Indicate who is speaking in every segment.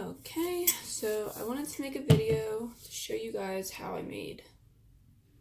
Speaker 1: Okay, so I wanted to make a video to show you guys how I made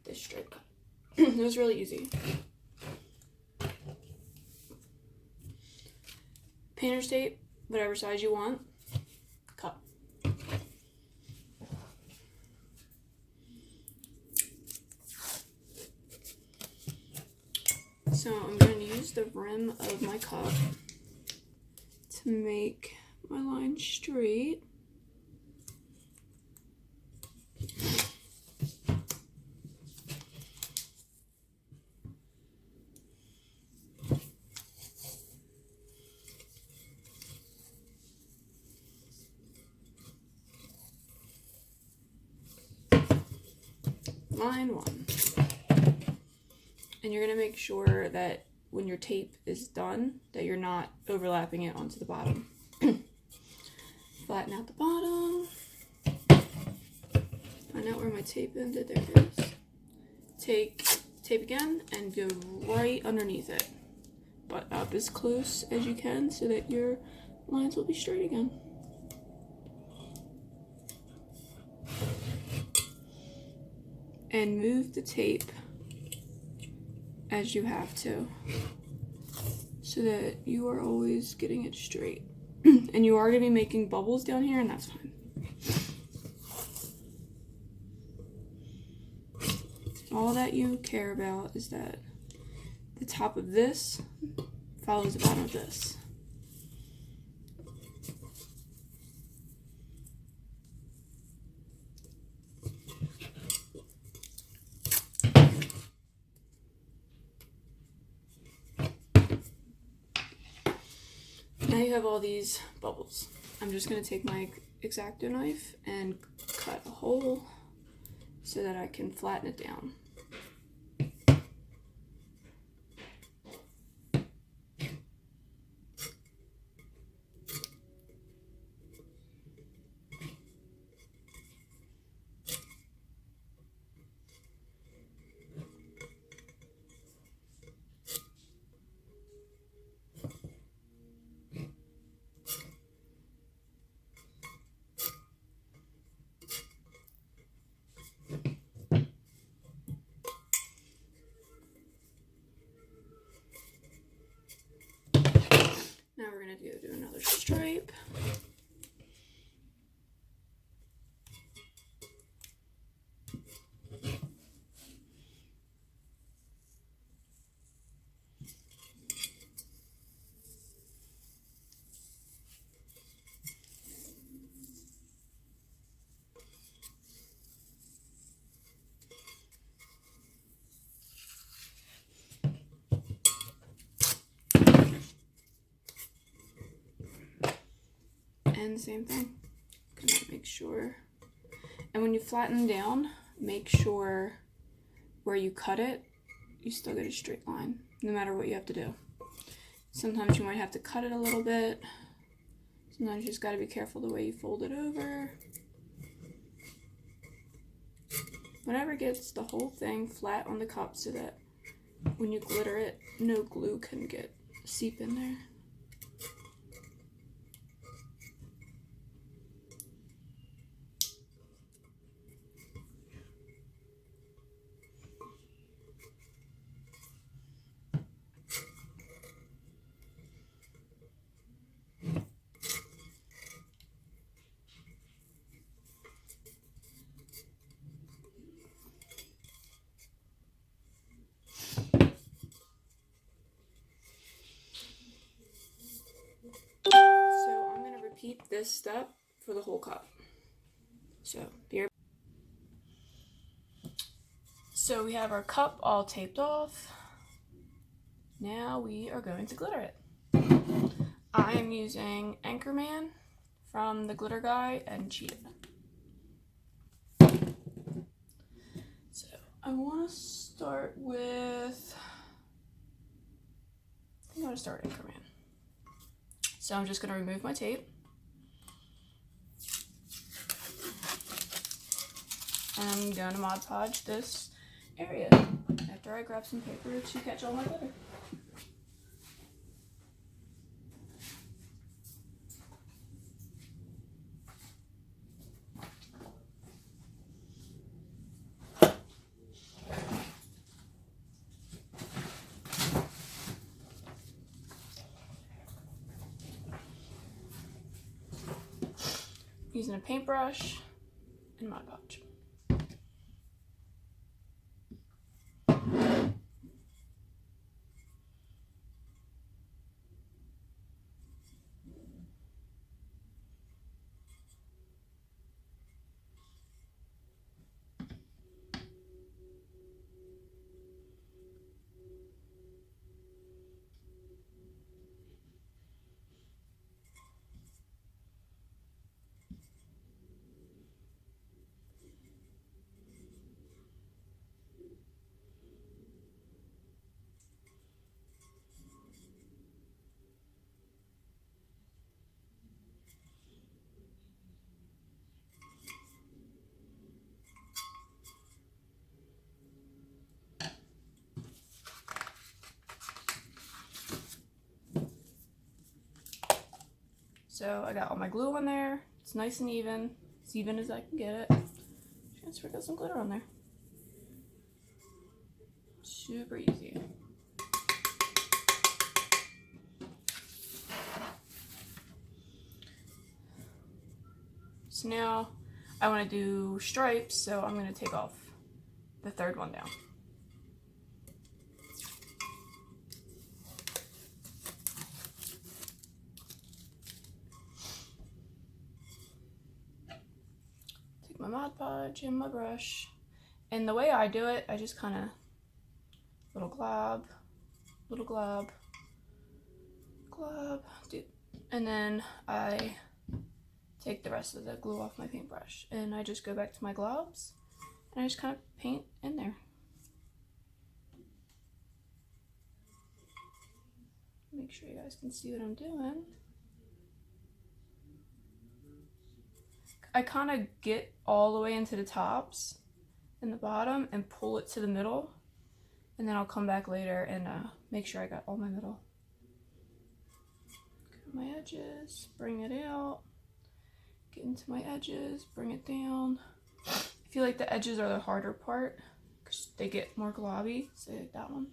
Speaker 1: this stripe cut. It was really easy. Painter's tape, whatever size you want, cut. So I'm going to use the rim of my cup to make my line straight. Line 1. And you're going to make sure that when your tape is done, that you're not overlapping it onto the bottom. Flatten out the bottom. Find out where my tape ended. There it is. Take tape again and go right underneath it. But up as close as you can so that your lines will be straight again. And move the tape as you have to, so that you are always getting it straight. And you are going to be making bubbles down here, and that's fine. All that you care about is that the top of this follows the bottom of this. Now you have all these bubbles. I'm just going to take my X-Acto knife and cut a hole so that I can flatten it down. Now we're going to do another stripe. And the same thing. Gonna make sure. And when you flatten down, make sure where you cut it, you still get a straight line, no matter what you have to do. Sometimes you might have to cut it a little bit. Sometimes you just gotta be careful the way you fold it over. Whatever gets the whole thing flat on the cup so that when you glitter it, no glue can get seep in there. Repeat this step for the whole cup. So we have our cup all taped off. Now we are going to glitter it. I am using Anchorman from the Glitter Guy and Cheeta. So I want to start with, I think I'm going to start Anchorman. So I'm just going to remove my tape. And I'm going to Mod Podge this area after I grab some paper to catch all my glitter. using a paintbrush and Mod Podge. So I got all my glue on there. It's nice and even, as even as I can get it. Just sprinkle some glitter on there. Super easy. So now I want to do stripes, so I'm going to take off the third one down. My Mod Podge and my brush, and the way I do it, I just kind of little glob, and then I take the rest of the glue off my paintbrush, and I just go back to my globs, and I just kind of paint in there. Make sure you guys can see what I'm doing. I kind of get all the way into the tops and the bottom and pull it to the middle, and then I'll come back later and make sure I got all my middle. Go to my edges, bring it out, get into my edges, bring it down. I feel like the edges are the harder part because they get more globby, so like that one.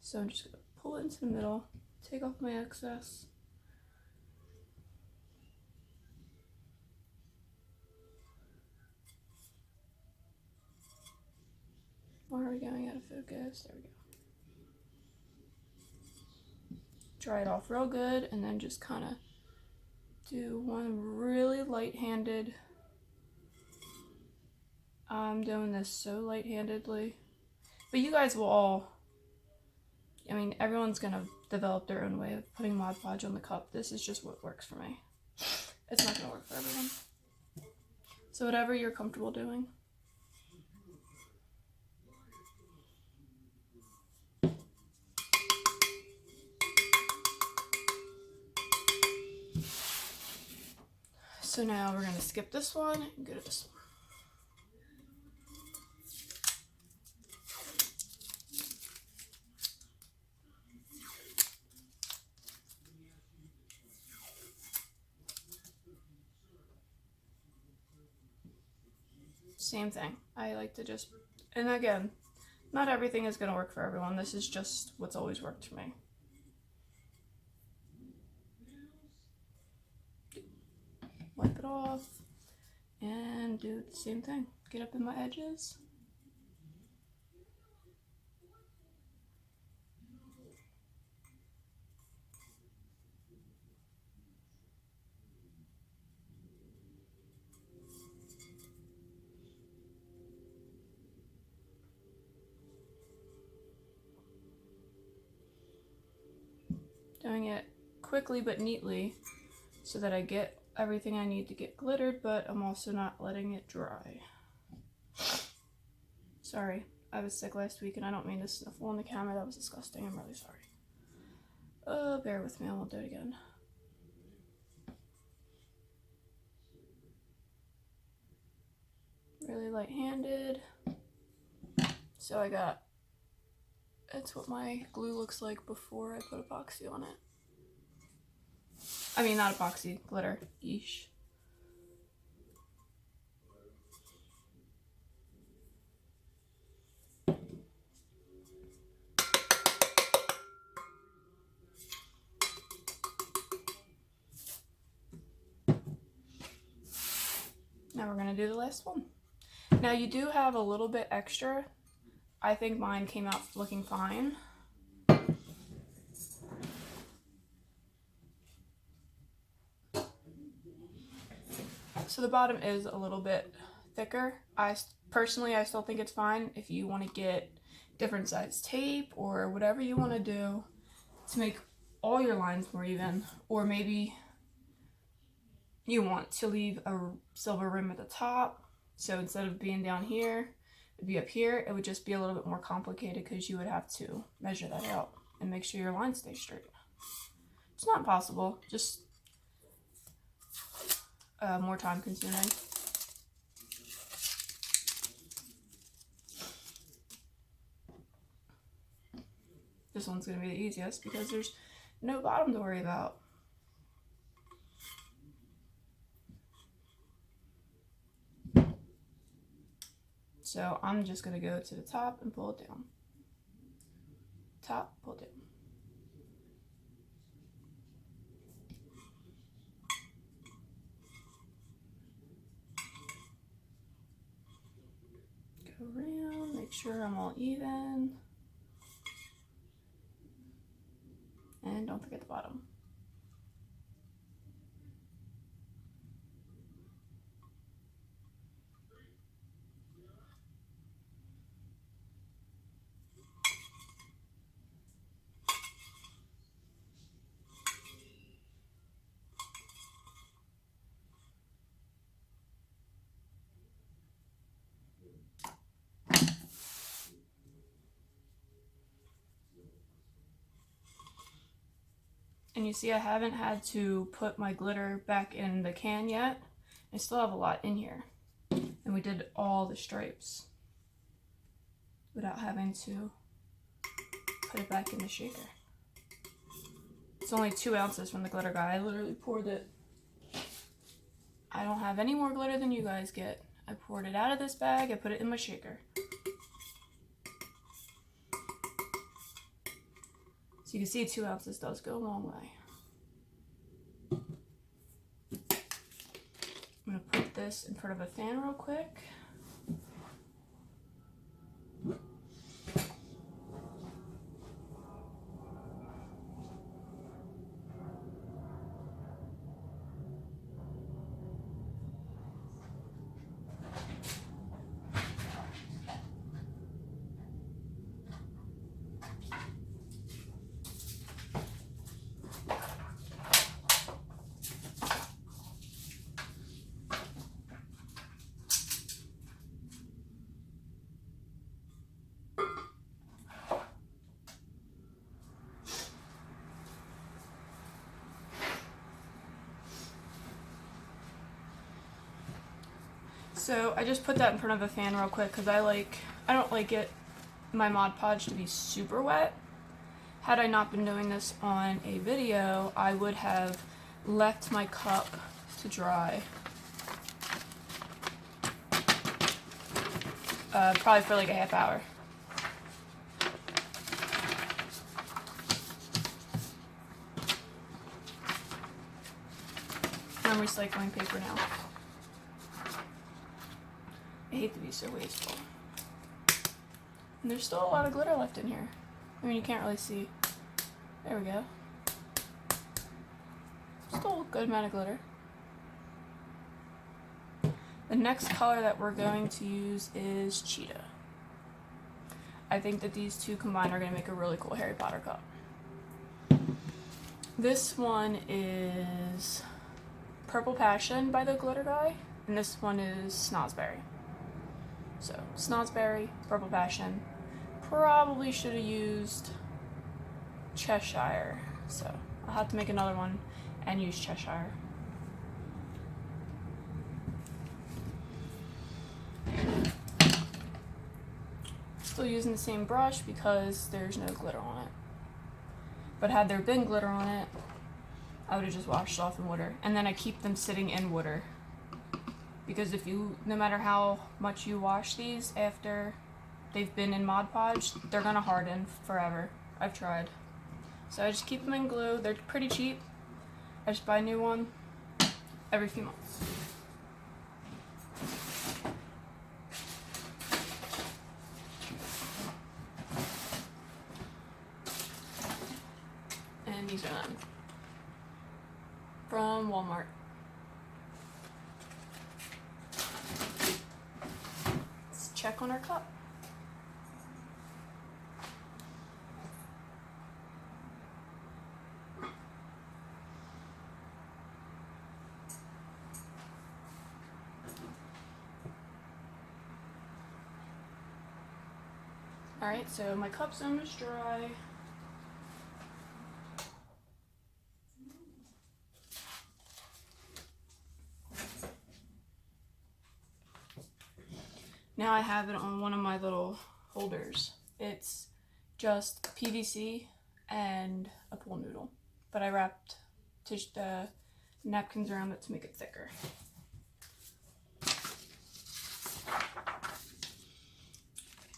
Speaker 1: So I'm just going to pull it into the middle, take off my excess. Why are we going out of focus? There we go. Dry it off real good, and then just kind of do one really light-handed. I'm doing this so light-handedly, but you guys will all, I mean, everyone's gonna develop their own way of putting Mod Podge on the cup. This is just what works for me. It's not gonna work for everyone. So whatever you're comfortable doing. So now we're gonna skip this one and go to this one. Same thing. I like to just, and again, not everything is gonna work for everyone. This is just what's always worked for me. Wipe it off and do the same thing. Get up in my edges. Doing it quickly but neatly so that I get everything I need to get glittered, but I'm also not letting it dry. Sorry, I was sick last week and I don't mean to sniffle on the camera. That was disgusting. I'm really sorry. Bear with me, I won't do it again. Really light-handed. So I got, that's what my glue looks like before I put epoxy on it. I mean, not epoxy, glitter. Yeesh. Now we're gonna do the last one. Now you do have a little bit extra. I think mine came out looking fine. So the bottom is a little bit thicker. Personally, I still think it's fine. If you want to get different size tape or whatever you want to do to make all your lines more even, or maybe you want to leave a silver rim at the top, so instead of being down here, it'd be up here. It would just be a little bit more complicated because you would have to measure that out and make sure your lines stay straight. It's not impossible, just more time consuming. This one's going to be the easiest because there's no bottom to worry about. So I'm just going to go to the top and pull it down. Top, pull it down. Go around, make sure I'm all even. And don't forget the bottom. And you see I haven't had to put my glitter back in the can yet. I still have a lot in here. And we did all the stripes without having to put it back in the shaker. It's only 2 ounces from the glitter guy. I literally poured it. I don't have any more glitter than you guys get. I poured it out of this bag, I put it in my shaker. So you can see 2 ounces does go a long way. I'm going to put this in front of a fan real quick. So I just put that in front of a fan real quick because I don't like my Mod Podge to be super wet. Had I not been doing this on a video, I would have left my cup to dry. Probably for like a half hour. I'm recycling paper now. I hate to be so wasteful. And there's still a lot of glitter left in here. I mean, you can't really see. There we go. Still a good amount of glitter. The next color that we're going to use is Cheetah. I think that these two combined are going to make a really cool Harry Potter cup. This one is Purple Passion by the glitter guy, and this one is Snozzberry. So, Snozzberry, Purple Passion. Probably should have used Cheshire. So, I'll have to make another one and use Cheshire. Still using the same brush because there's no glitter on it. But had there been glitter on it, I would have just washed it off in water. And then I keep them sitting in water. Because no matter how much you wash these after they've been in Mod Podge, they're gonna harden forever. I've tried. So I just keep them in glue. They're pretty cheap. I just buy a new one every few months. From Walmart. Let's check on our cup. Alright, so my cup's almost dry. Now I have it on one of my little holders. It's just PVC and a pool noodle, but I wrapped napkins around it to make it thicker.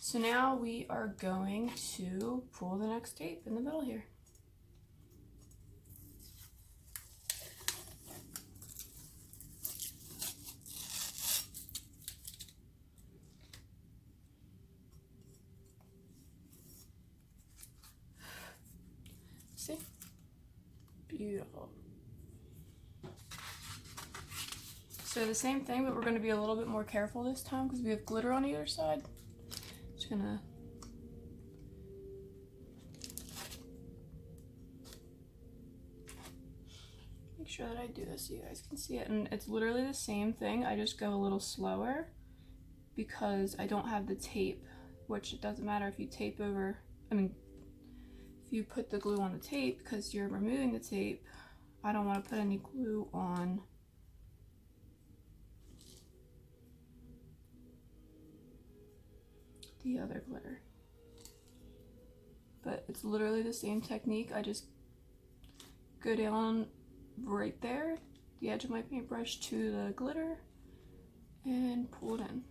Speaker 1: So now we are going to pull the next tape in the middle here. See? Beautiful. So the same thing, but we're going to be a little bit more careful this time because we have glitter on either side. Just gonna make sure that I do this so you guys can see it. And it's literally the same thing. I just go a little slower because I don't have the tape, which it doesn't matter if you tape over, if you put the glue on the tape because you're removing the tape. I don't want to put any glue on the other glitter. But it's literally the same technique. I just go down right there, the edge of my paintbrush to the glitter, and pull it in.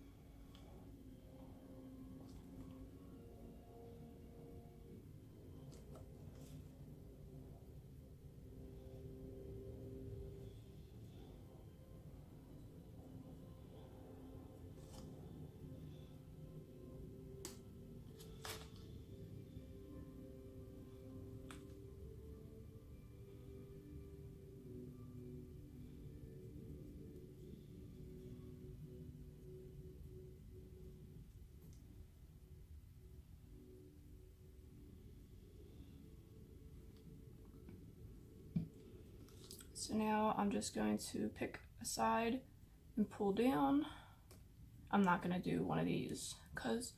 Speaker 1: So now I'm just going to pick a side and pull down. I'm not going to do one of these because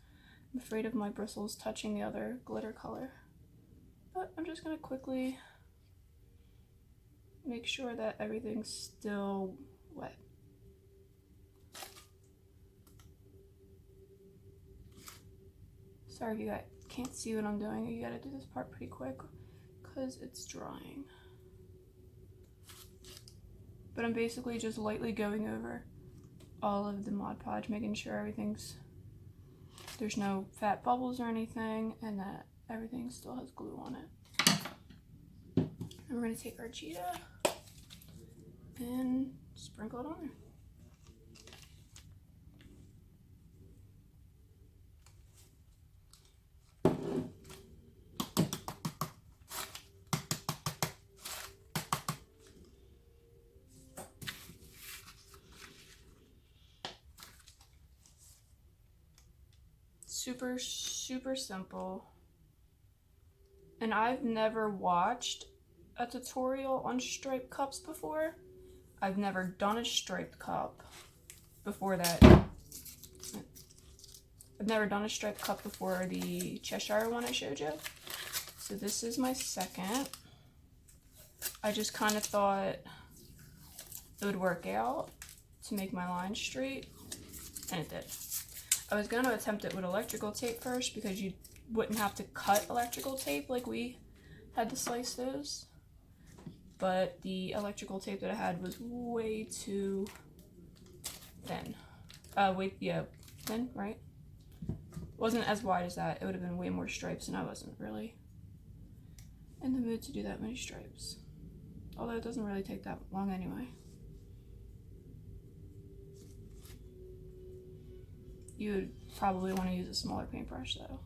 Speaker 1: I'm afraid of my bristles touching the other glitter color. But I'm just going to quickly make sure that everything's still wet. Sorry if you guys can't see what I'm doing. You gotta do this part pretty quick because it's drying. But I'm basically just lightly going over all of the Mod Podge, making sure there's no fat bubbles or anything, and that everything still has glue on it. And we're gonna take our Cheeta and sprinkle it on there. Super, super simple. And I've never watched a tutorial on striped cups before. I've never done a striped cup before that. I've never done a striped cup before the Cheshire one I showed you. So this is my second. I just kind of thought it would work out to make my line straight, and it did. I was going to attempt it with electrical tape first because you wouldn't have to cut electrical tape like we had to slice those. But the electrical tape that I had was way too thin. Thin, right? Wasn't as wide as that. It would have been way more stripes, and I wasn't really in the mood to do that many stripes. Although it doesn't really take that long anyway. You would probably want to use a smaller paintbrush though.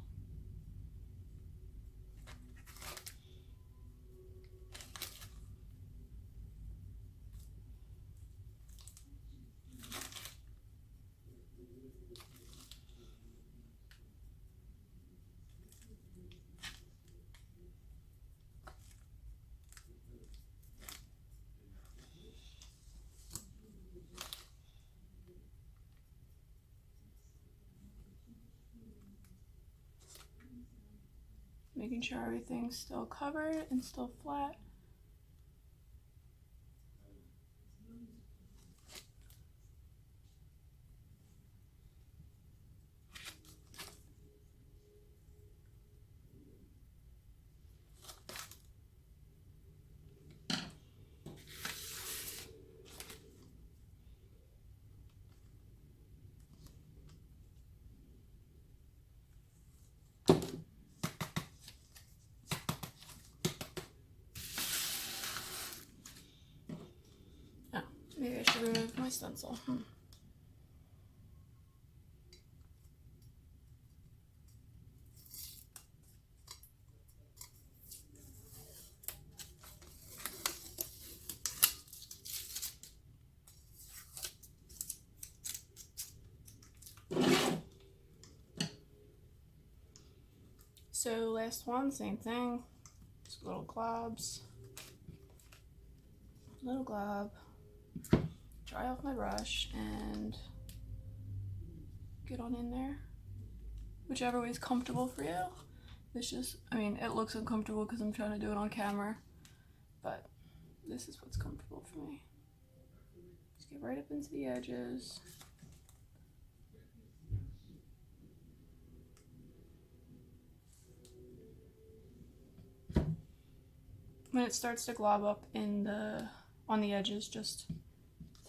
Speaker 1: making sure everything's still covered and still flat. Maybe I should remove my stencil. So last one, same thing. Just little globs. Little glob. Dry off my brush and get on in there. Whichever way is comfortable for you. This just, I mean, it looks uncomfortable because I'm trying to do it on camera, but this is what's comfortable for me. Just get right up into the edges. When it starts to glob up on the edges, just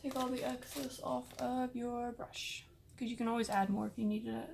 Speaker 1: take all the excess off of your brush, because you can always add more if you needed it.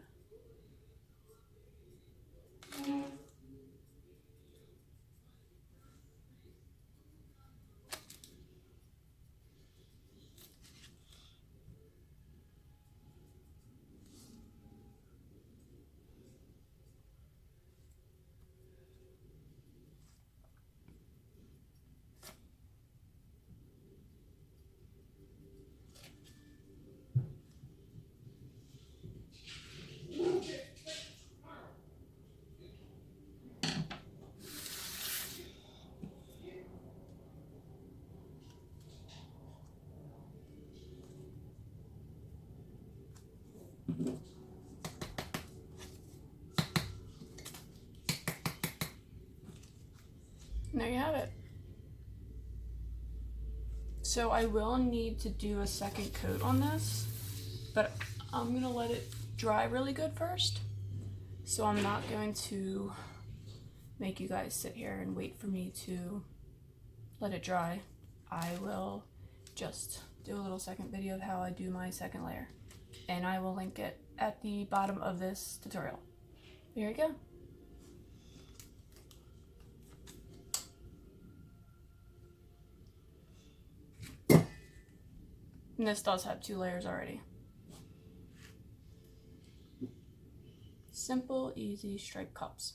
Speaker 1: There you have it. So I will need to do a second coat on this, but I'm gonna let it dry really good first. So I'm not going to make you guys sit here and wait for me to let it dry. I will just do a little second video of how I do my second layer, and I will link it at the bottom of this tutorial. Here we go. And this does have 2 layers already. Simple, easy stripe cups.